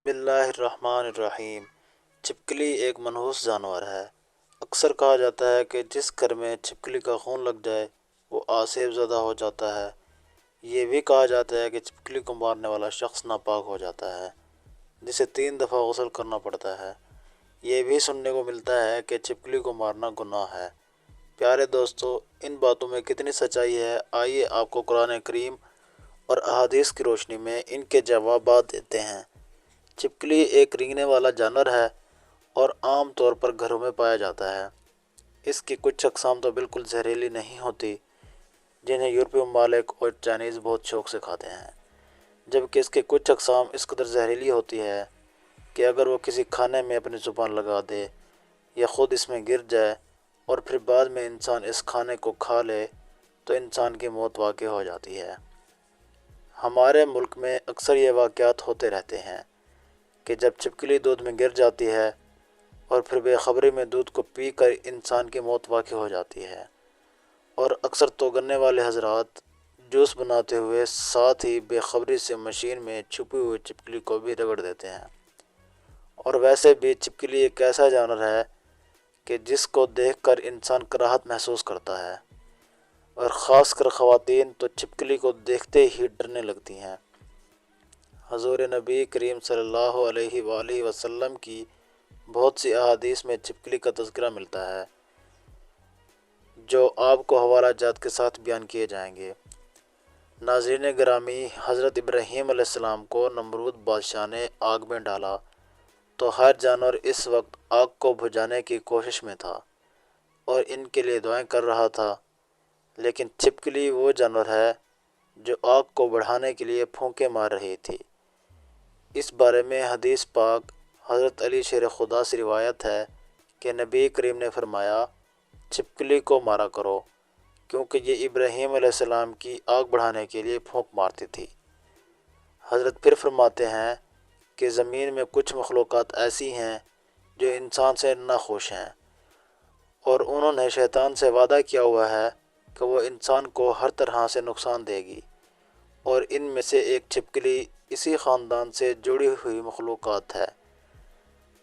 اللہ الرحمن الرحیم۔ چھپکلی ایک منحوس جانور ہے۔ اکثر کہا جاتا ہے کہ جس گھر میں چھپکلی کا خون لگ جائے وہ آسیب زدہ ہو جاتا ہے۔ یہ بھی کہا جاتا ہے کہ چھپکلی کو مارنے والا شخص ناپاک ہو جاتا ہے، جسے 3 دفعہ غسل کرنا پڑتا ہے۔ یہ بھی سننے کو ملتا ہے کہ چھپکلی کو مارنا گناہ ہے۔ پیارے دوستو، ان باتوں میں کتنی سچائی ہے، آئیے آپ کو قرآن کریم اور احادیث کی روشنی میں ان کے جوابات دیتے ہیں۔ چھپکلی ایک رینگنے والا جانور ہے اور عام طور پر گھروں میں پایا جاتا ہے۔ اس کی کچھ اقسام تو بالکل زہریلی نہیں ہوتی، جنہیں یورپی ممالک اور چائنیز بہت شوق سے کھاتے ہیں، جبکہ اس کے کچھ اقسام اس قدر زہریلی ہوتی ہے کہ اگر وہ کسی کھانے میں اپنی زبان لگا دے یا خود اس میں گر جائے اور پھر بعد میں انسان اس کھانے کو کھا لے تو انسان کی موت واقع ہو جاتی ہے۔ ہمارے ملک میں اکثر یہ واقعات ہوتے رہتے ہیں کہ جب چھپکلی دودھ میں گر جاتی ہے اور پھر بے خبری میں دودھ کو پی کر انسان کی موت واقع ہو جاتی ہے، اور اکثر تو گنے والے حضرات جوس بناتے ہوئے ساتھ ہی بے خبری سے مشین میں چھپی ہوئی چھپکلی کو بھی رگڑ دیتے ہیں۔ اور ویسے بھی چھپکلی ایک ایسا جانور ہے کہ جس کو دیکھ کر انسان کراہت محسوس کرتا ہے، اور خاص کر خواتین تو چھپکلی کو دیکھتے ہی ڈرنے لگتی ہیں۔ حضور نبی کریم صلی اللہ علیہ وآلہ وسلم کی بہت سی احادیث میں چھپکلی کا تذکرہ ملتا ہے، جو آپ کو حوالہ جات کے ساتھ بیان کیے جائیں گے۔ ناظرین گرامی، حضرت ابراہیم علیہ السلام کو نمرود بادشاہ نے آگ میں ڈالا تو ہر جانور اس وقت آگ کو بجھانے کی کوشش میں تھا اور ان کے لیے دعائیں کر رہا تھا، لیکن چھپکلی وہ جانور ہے جو آگ کو بڑھانے کے لیے پھونکے مار رہی تھی۔ اس بارے میں حدیث پاک حضرت علی شیر خدا سے روایت ہے کہ نبی کریم نے فرمایا، چھپکلی کو مارا کرو، کیونکہ یہ ابراہیم علیہ السلام کی آگ بڑھانے کے لیے پھونک مارتی تھی۔ حضرت پھر فرماتے ہیں کہ زمین میں کچھ مخلوقات ایسی ہیں جو انسان سے ناخوش ہیں، اور انہوں نے شیطان سے وعدہ کیا ہوا ہے کہ وہ انسان کو ہر طرح سے نقصان دے گی، اور ان میں سے ایک چھپکلی اسی خاندان سے جڑی ہوئی مخلوقات ہے۔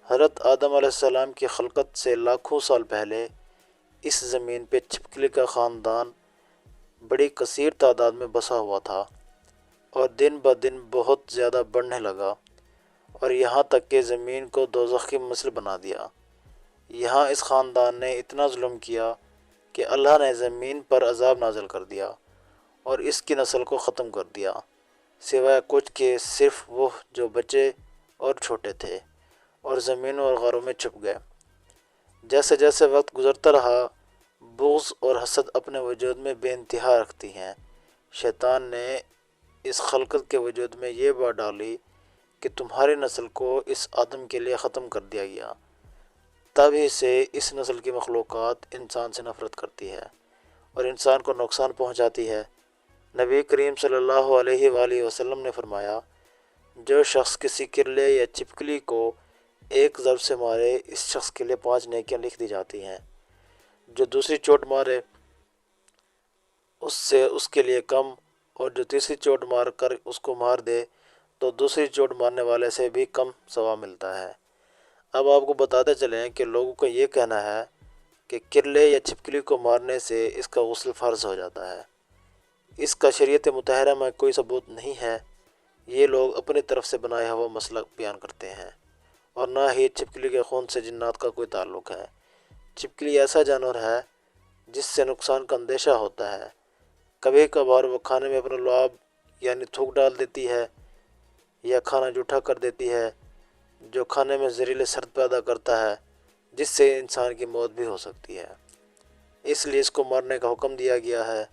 حضرت آدم علیہ السلام کی خلقت سے لاکھوں سال پہلے اس زمین پہ چھپکلی کا خاندان بڑی کثیر تعداد میں بسا ہوا تھا، اور دن بدن بہت زیادہ بڑھنے لگا، اور یہاں تک کہ زمین کو دوزخ کی مثل بنا دیا۔ یہاں اس خاندان نے اتنا ظلم کیا کہ اللہ نے زمین پر عذاب نازل کر دیا اور اس کی نسل کو ختم کر دیا، سوائے کچھ کے صرف وہ جو بچے اور چھوٹے تھے اور زمینوں اور غاروں میں چھپ گئے۔ جیسے جیسے وقت گزرتا رہا، بغض اور حسد اپنے وجود میں بے انتہا رکھتی ہیں۔ شیطان نے اس خلقت کے وجود میں یہ بات ڈالی کہ تمہاری نسل کو اس آدم کے لیے ختم کر دیا گیا۔ تبھی سے اس نسل کی مخلوقات انسان سے نفرت کرتی ہے اور انسان کو نقصان پہنچاتی ہے۔ نبی کریم صلی اللہ علیہ وآلہ وسلم نے فرمایا، جو شخص کسی کرلے یا چھپکلی کو ایک ضرب سے مارے، اس شخص کے لیے 5 نیکیاں لکھ دی جاتی ہیں۔ جو دوسری چوٹ مارے اس سے اس کے لیے کم، اور جو تیسری چوٹ مار کر اس کو مار دے تو دوسری چوٹ مارنے والے سے بھی کم ثواب ملتا ہے۔ اب آپ کو بتاتے چلیں کہ لوگوں کا یہ کہنا ہے کہ کرلے یا چھپکلی کو مارنے سے اس کا غسل فرض ہو جاتا ہے۔ اس کا شریعت مطہرہ میں کوئی ثبوت نہیں ہے۔ یہ لوگ اپنی طرف سے بنایا ہوا مسئلہ بیان کرتے ہیں، اور نہ ہی چھپکلی کے خون سے جنات کا کوئی تعلق ہے۔ چھپکلی ایسا جانور ہے جس سے نقصان کا اندیشہ ہوتا ہے۔ کبھی کبھار وہ کھانے میں اپنا لعاب یعنی تھوک ڈال دیتی ہے یا کھانا جوٹھا کر دیتی ہے، جو کھانے میں زہریلے سرد پیدا کرتا ہے، جس سے انسان کی موت بھی ہو سکتی ہے۔ اس لیے اس کو مارنے کا حکم دیا گیا ہے۔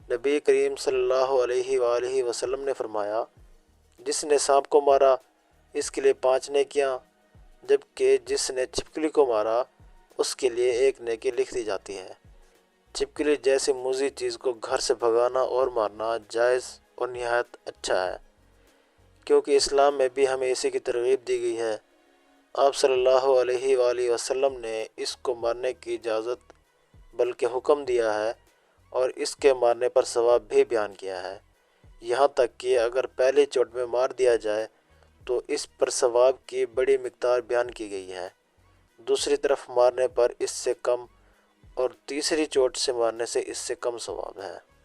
نبی کریم صلی اللہ علیہ وآلہ وسلم نے فرمایا، جس نے سانپ کو مارا اس کے لیے 5 نیکیاں، جبکہ جس نے چھپکلی کو مارا اس کے لیے 1 نیکی لکھ دی جاتی ہے۔ چھپکلی جیسی موذی چیز کو گھر سے بھگانا اور مارنا جائز اور نہایت اچھا ہے، کیونکہ اسلام میں بھی ہمیں اسی کی ترغیب دی گئی ہے۔ آپ صلی اللہ علیہ وآلہ وسلم نے اس کو مارنے کی اجازت بلکہ حکم دیا ہے، اور اس کے مارنے پر ثواب بھی بیان کیا ہے۔ یہاں تک کہ اگر پہلی چوٹ میں مار دیا جائے تو اس پر ثواب کی بڑی مقدار بیان کی گئی ہے۔ دوسری طرف مارنے پر اس سے کم اور تیسری چوٹ سے مارنے سے اس سے کم ثواب ہے۔